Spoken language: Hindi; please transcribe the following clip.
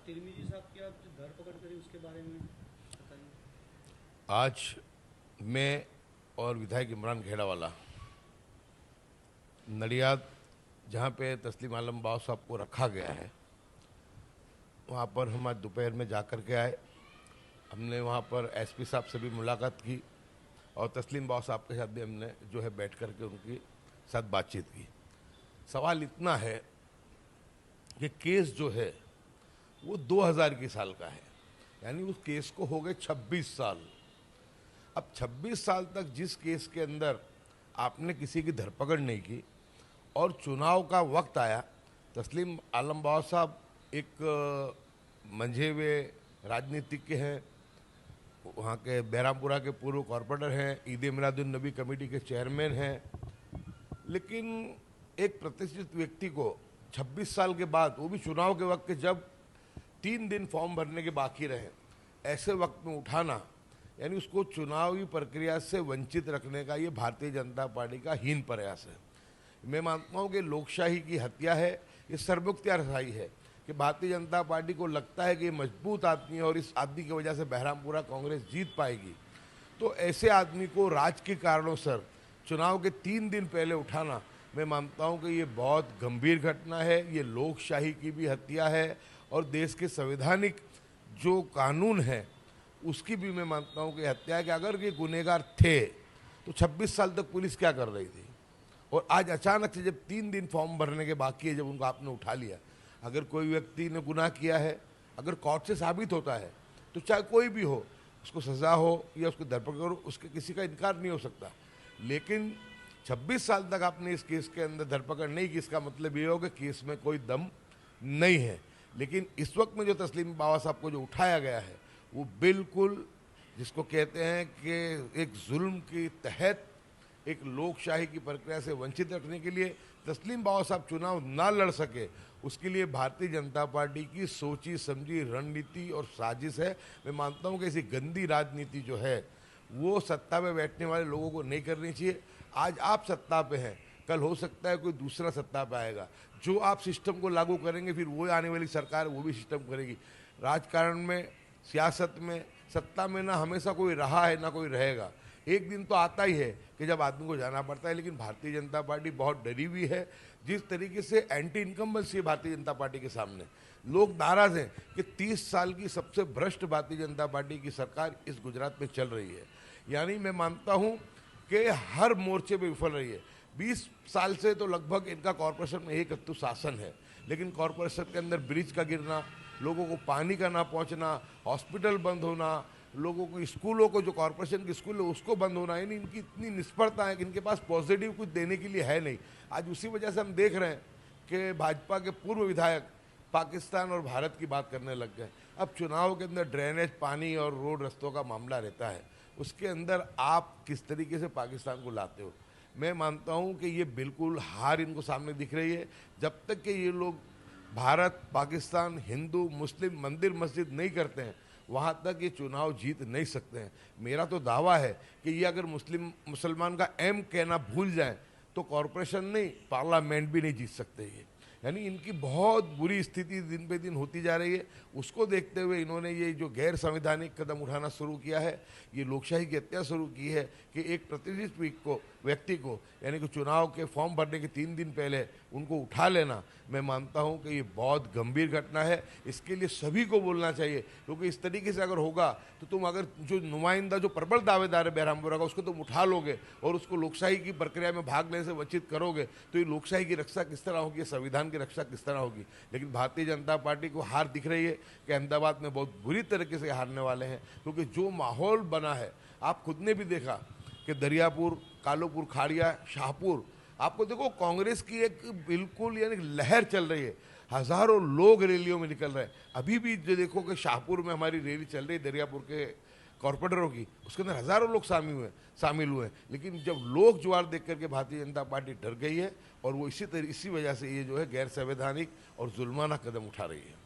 तिरमिजी साहब की आप जो धरपकड़ करी उसके बारे में बताइए। आज मैं और विधायक इमरान घेड़ावाला नडियाद जहाँ पे तस्लीम आलम बाव साहब को रखा गया है वहाँ पर हम आज दोपहर में जा कर के आए। हमने वहाँ पर एसपी साहब से भी मुलाकात की और तस्लीम बाव साहब के साथ भी हमने जो है बैठ कर के उनकी साथ बातचीत की। सवाल इतना है कि केस जो है वो 2000 की साल का है, यानी उस केस को हो गए 26 साल। अब 26 साल तक जिस केस के अंदर आपने किसी की धरपकड़ नहीं की और चुनाव का वक्त आया, तस्लीम आलम बाव साहब एक मंझे हुए राजनीतिज्ञ हैं, वहाँ के बहरामपुरा के पूर्व कॉरपोरेटर हैं, ईद मिलादुन नबी कमेटी के चेयरमैन हैं, लेकिन एक प्रतिष्ठित व्यक्ति को 26 साल के बाद, वो भी चुनाव के वक्त जब 3 दिन फॉर्म भरने के बाकी रहे, ऐसे वक्त में उठाना, यानी उसको चुनावी प्रक्रिया से वंचित रखने का ये भारतीय जनता पार्टी का हीन प्रयास है। मैं मानता हूँ कि लोकशाही की हत्या है, ये सर्वोक्तियारशाही है कि भारतीय जनता पार्टी को लगता है कि ये मजबूत आदमी है और इस आदमी की वजह से बहरामपुरा कांग्रेस जीत पाएगी। तो ऐसे आदमी को राजकीय कारणों से चुनाव के 3 दिन पहले उठाना, मैं मानता हूं कि ये बहुत गंभीर घटना है, ये लोकशाही की भी हत्या है और देश के संवैधानिक जो कानून है उसकी भी मैं मानता हूं कि हत्या है। कि अगर ये गुनहगार थे तो 26 साल तक पुलिस क्या कर रही थी, और आज अचानक से जब 3 दिन फॉर्म भरने के बाकी है, जब उनको आपने उठा लिया। अगर कोई व्यक्ति ने गुनाह किया है, अगर कोर्ट से साबित होता है तो चाहे कोई भी हो, उसको सज़ा हो या उसको धरपकड़ हो, उसके किसी का इनकार नहीं हो सकता। लेकिन 26 साल तक आपने इस केस के अंदर धरपकड़ नहीं की, इसका मतलब ये हो कि केस में कोई दम नहीं है। लेकिन इस वक्त में जो तस्लीम बावा साहब को जो उठाया गया है वो बिल्कुल जिसको कहते हैं कि एक जुल्म के तहत एक लोकशाही की प्रक्रिया से वंचित रखने के लिए तस्लीम बावा साहब चुनाव ना लड़ सके, उसके लिए भारतीय जनता पार्टी की सोची समझी रणनीति और साजिश है। मैं मानता हूं कि ऐसी गंदी राजनीति जो है वो सत्ता में बैठने वाले लोगों को नहीं करनी चाहिए। आज आप सत्ता पे हैं, कल हो सकता है कोई दूसरा सत्ता पे आएगा, जो आप सिस्टम को लागू करेंगे फिर वो आने वाली सरकार वो भी सिस्टम करेगी। राजकारण में, सियासत में, सत्ता में ना हमेशा कोई रहा है ना कोई रहेगा। एक दिन तो आता ही है कि जब आदमी को जाना पड़ता है। लेकिन भारतीय जनता पार्टी बहुत डरी हुई है। जिस तरीके से एंटी इनकम्बेंसी है भारतीय जनता पार्टी के सामने, लोग नाराज हैं कि 30 साल की सबसे भ्रष्ट भारतीय जनता पार्टी की सरकार इस गुजरात में चल रही है। यानी मैं मानता हूं कि हर मोर्चे पे विफल रही है। 20 साल से तो लगभग इनका कॉरपोरेशन में एक अत्तु शासन है, लेकिन कॉरपोरेशन के अंदर ब्रिज का गिरना, लोगों को पानी का ना पहुंचना, हॉस्पिटल बंद होना, लोगों को स्कूलों को जो कॉरपोरेशन के स्कूल है उसको बंद होना, यानी इनकी इतनी निष्फलता है कि इनके पास पॉजिटिव कुछ देने के लिए है नहीं। आज उसी वजह से हम देख रहे हैं कि भाजपा के पूर्व विधायक पाकिस्तान और भारत की बात करने लग गए। अब चुनाव के अंदर ड्रेनेज, पानी और रोड रस्तों का मामला रहता है, उसके अंदर आप किस तरीके से पाकिस्तान को लाते हो। मैं मानता हूं कि ये बिल्कुल हार इनको सामने दिख रही है। जब तक कि ये लोग भारत, पाकिस्तान, हिंदू, मुस्लिम, मंदिर मस्जिद नहीं करते हैं, वहाँ तक ये चुनाव जीत नहीं सकते हैं। मेरा तो दावा है कि ये अगर मुसलमान का एम कहना भूल जाएं तो कॉरपोरेशन नहीं, पार्लियामेंट भी नहीं जीत सकते ये। यानी इनकी बहुत बुरी स्थिति दिन पे दिन होती जा रही है। उसको देखते हुए इन्होंने ये जो गैर संवैधानिक कदम उठाना शुरू किया है, ये लोकशाही की हत्या शुरू की है कि एक प्रतिष्ठित व्यक्ति को यानी कि चुनाव के फॉर्म भरने के 3 दिन पहले उनको उठा लेना। मैं मानता हूं कि ये बहुत गंभीर घटना है। इसके लिए सभी को बोलना चाहिए, क्योंकि इस तरीके से अगर होगा तो तुम अगर जो नुमाइंदा, जो प्रबल दावेदार है बहरामपुरा का, उसको तुम उठा लोगे और उसको लोकशाही की प्रक्रिया में भाग लेने से वंचित करोगे तो ये लोकशाही की रक्षा किस तरह होगी, संविधान की रक्षा किस तरह होगी। लेकिन भारतीय जनता पार्टी को हार दिख रही है कि अहमदाबाद में बहुत बुरी तरीके से हारने वाले हैं, क्योंकि जो माहौल बना है आप खुद ने भी देखा कि दरियापुर, कालोपुर, खाड़िया, शाहपुर, आपको देखो कांग्रेस की एक बिल्कुल यानी लहर चल रही है। हजारों लोग रैलियों में निकल रहे हैं। अभी भी जो देखो कि शाहपुर में हमारी रैली चल रही है दरियापुर के कॉरपोरेटरों की, उसके अंदर हजारों लोग शामिल हुए। लेकिन जब लोग ज्वार देख करके भारतीय जनता पार्टी डर गई है और वो इसी वजह से ये जो है गैर संवैधानिक और जुल्माना कदम उठा रही है।